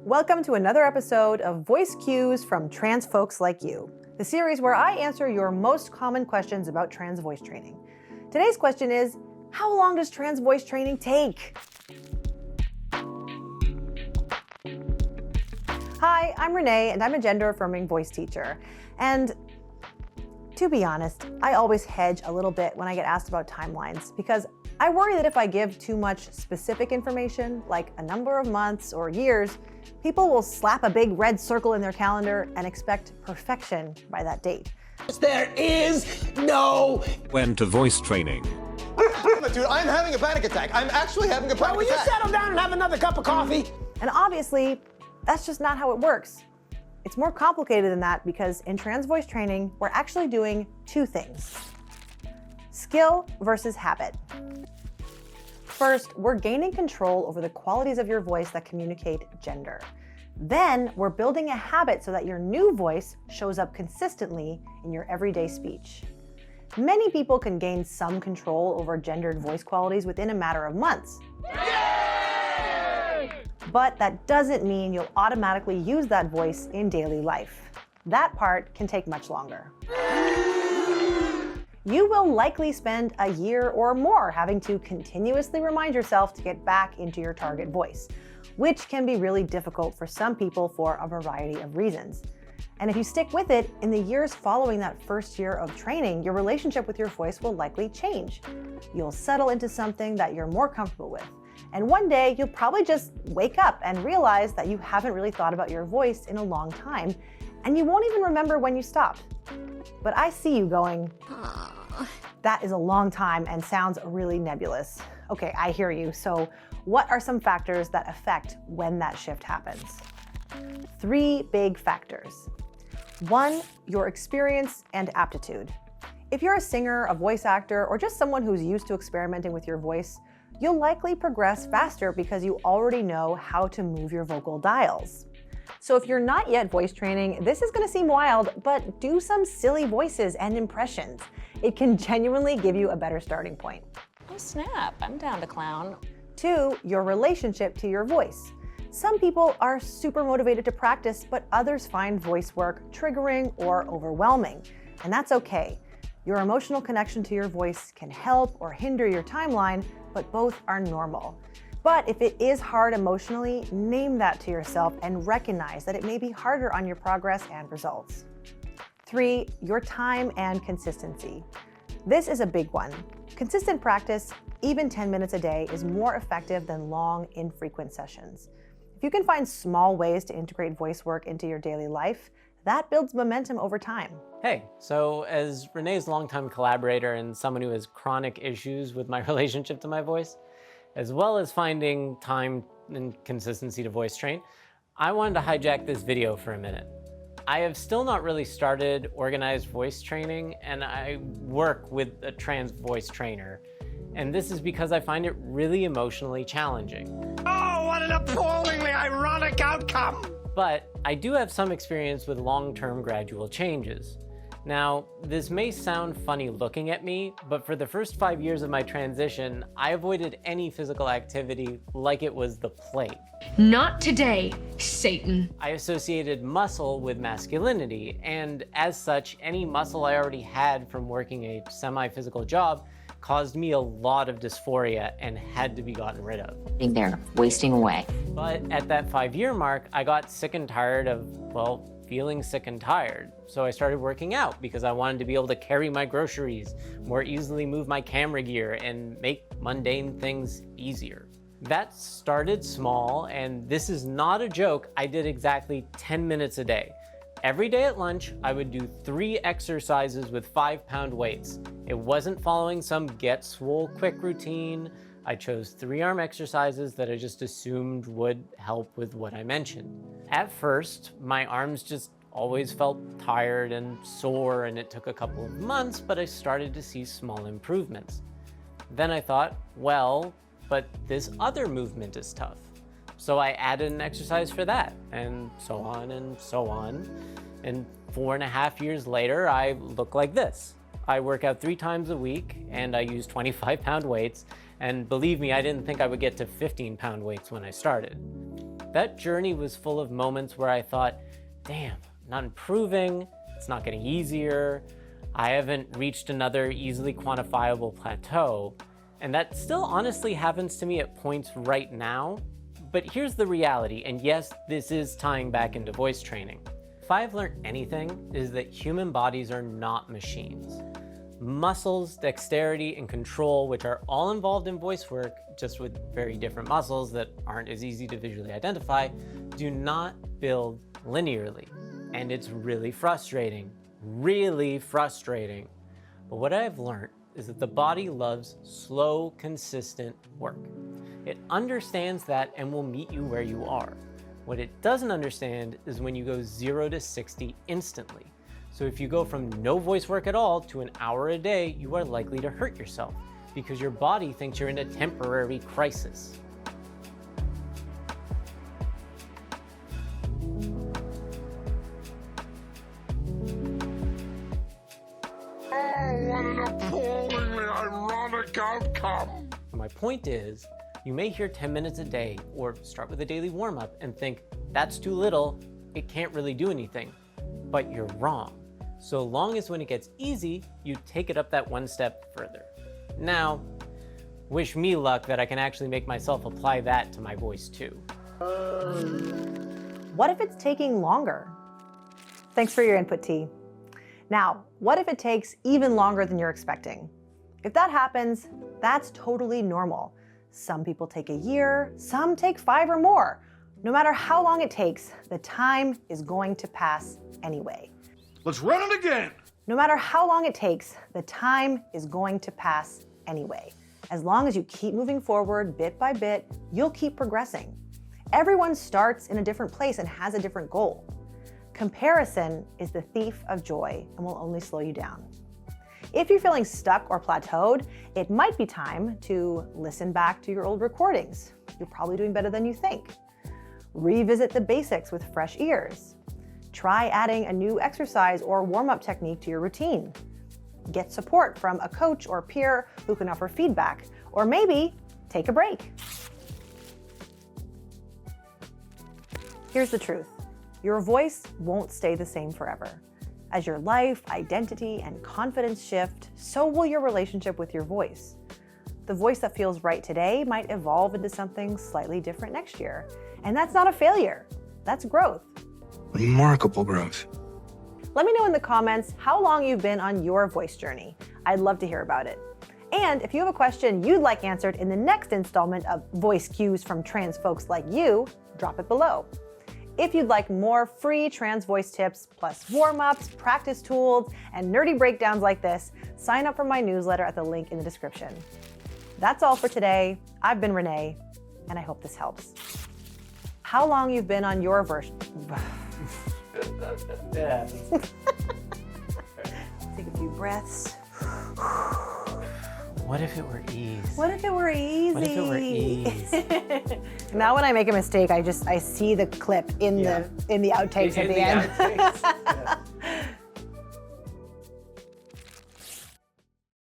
Welcome to another episode of Voice Cues from Trans Folks Like You, the series where I answer your most common questions about trans voice training. Today's question is, how long does trans voice training take? Hi, I'm Renee, and I'm a gender-affirming voice teacher. And to be honest, I always hedge a little bit when I get asked about timelines because I worry that if I give too much specific information, like a number of months or years, people will slap a big red circle in their calendar and expect perfection by that date. There is no When to voice training. Dude, I'm having a panic attack. I'm actually having a panic Will you attack. settle down and have another cup of coffee? And obviously, that's just not how it works. It's more complicated than that because in trans voice training, we're actually doing two things: skill versus habit. First, we're gaining control over the qualities of your voice that communicate gender. Then, we're building a habit so that your new voice shows up consistently in your everyday speech. Many people can gain some control over gendered voice qualities within a matter of months. But that doesn't mean you'll automatically use that voice in daily life. That part can take much longer. You will likely spend a year or more having to continuously remind yourself to get back into your target voice, which can be really difficult for some people for a variety of reasons. And if you stick with it, in the years following that first year of training, your relationship with your voice will likely change. You'll settle into something that you're more comfortable with. And one day, you'll probably just wake up and realize that you haven't really thought about your voice in a long time, and you won't even remember when you stopped. But I see you going, that is a long time and sounds really nebulous. Okay, I hear you. So what are some factors that affect when that shift happens? 3 big factors. 1, your experience and aptitude. If you're a singer, a voice actor, or just someone who's used to experimenting with your voice, you'll likely progress faster because you already know how to move your vocal dials. So if you're not yet voice training, this is going to seem wild, but do some silly voices and impressions. It can genuinely give you a better starting point. Oh snap, I'm down to clown. 2, your relationship to your voice. Some people are super motivated to practice, but others find voice work triggering or overwhelming, and that's okay. Your emotional connection to your voice can help or hinder your timeline, but both are normal. But if it is hard emotionally, name that to yourself and recognize that it may be harder on your progress and results. 3, your time and consistency. This is a big one. Consistent practice, even 10 minutes a day, is more effective than long, infrequent sessions. If you can find small ways to integrate voice work into your daily life, that builds momentum over time. Hey, so as Renee's longtime collaborator and someone who has chronic issues with my relationship to my voice, as well as finding time and consistency to voice train, I wanted to hijack this video for a minute. I have still not really started organized voice training, and I work with a trans voice trainer. And this is because I find it really emotionally challenging. Oh, what an appallingly ironic outcome! But I do have some experience with long-term gradual changes. Now, this may sound funny looking at me, but for the first 5 years of my transition, I avoided any physical activity like it was the plague. Not today, Satan. I associated muscle with masculinity, and as such, any muscle I already had from working a semi-physical job caused me a lot of dysphoria and had to be gotten rid of. Being there, wasting away. But at that 5-year mark, I got sick and tired of, well, feeling sick and tired. So I started working out because I wanted to be able to carry my groceries, more easily move my camera gear, and make mundane things easier. That started small, and this is not a joke, I did exactly 10 minutes a day. Every day at lunch, I would do 3 exercises with 5-pound weights. It wasn't following some get swole quick routine. I chose 3 arm exercises that I just assumed would help with what I mentioned. At first, my arms just always felt tired and sore, and it took a couple of months, but I started to see small improvements. Then I thought, well, but this other movement is tough. So I added an exercise for that, and so on and so on. And 4.5 years later, I look like this. I work out 3 times a week, and I use 25-pound weights. And believe me, I didn't think I would get to 15-pound weights when I started. That journey was full of moments where I thought, damn, I'm not improving, it's not getting easier, I haven't reached another easily quantifiable plateau. And that still honestly happens to me at points right now. But here's the reality, and yes, this is tying back into voice training. If I've learned anything, is that human bodies are not machines. Muscles, dexterity, and control, which are all involved in voice work, just with very different muscles that aren't as easy to visually identify, do not build linearly. And it's really frustrating. Really frustrating. But what I've learned is that the body loves slow, consistent work. It understands that and will meet you where you are. What it doesn't understand is when you go 0 to 60 instantly. So if you go from no voice work at all to an hour a day, you are likely to hurt yourself because your body thinks you're in a temporary crisis. What an appallingly ironic outcome. My point is, you may hear 10 minutes a day or start with a daily warm-up and think, that's too little, it can't really do anything. But you're wrong. So long as when it gets easy, you take it up that one step further. Now, wish me luck that I can actually make myself apply that to my voice too. What if it's taking longer? Thanks for your input, T. Now, what if it takes even longer than you're expecting? If that happens, that's totally normal. Some people take a year, some take 5 or more. No matter how long it takes, the time is going to pass anyway. Let's run it again. No matter how long it takes, the time is going to pass anyway. As long as you keep moving forward bit by bit, you'll keep progressing. Everyone starts in a different place and has a different goal. Comparison is the thief of joy and will only slow you down. If you're feeling stuck or plateaued, it might be time to listen back to your old recordings. You're probably doing better than you think. Revisit the basics with fresh ears. Try adding a new exercise or warm-up technique to your routine. Get support from a coach or peer who can offer feedback, or maybe take a break. Here's the truth. Your voice won't stay the same forever. As your life, identity, and confidence shift, so will your relationship with your voice. The voice that feels right today might evolve into something slightly different next year. And that's not a failure, that's growth. Remarkable growth. Let me know in the comments how long you've been on your voice journey. I'd love to hear about it. And if you have a question you'd like answered in the next installment of Voice Cues from trans folks like you, drop it below. If you'd like more free trans voice tips, plus warm-ups, practice tools, and nerdy breakdowns like this, sign up for my newsletter at the link in the description. That's all for today. I've been Renee, and I hope this helps. How long you've been on your version? Yeah. Take a few breaths. What if it were ease? What if it were easy? What if it were ease? Now when I make a mistake, I see the clip in the outtakes at the end. Outtakes.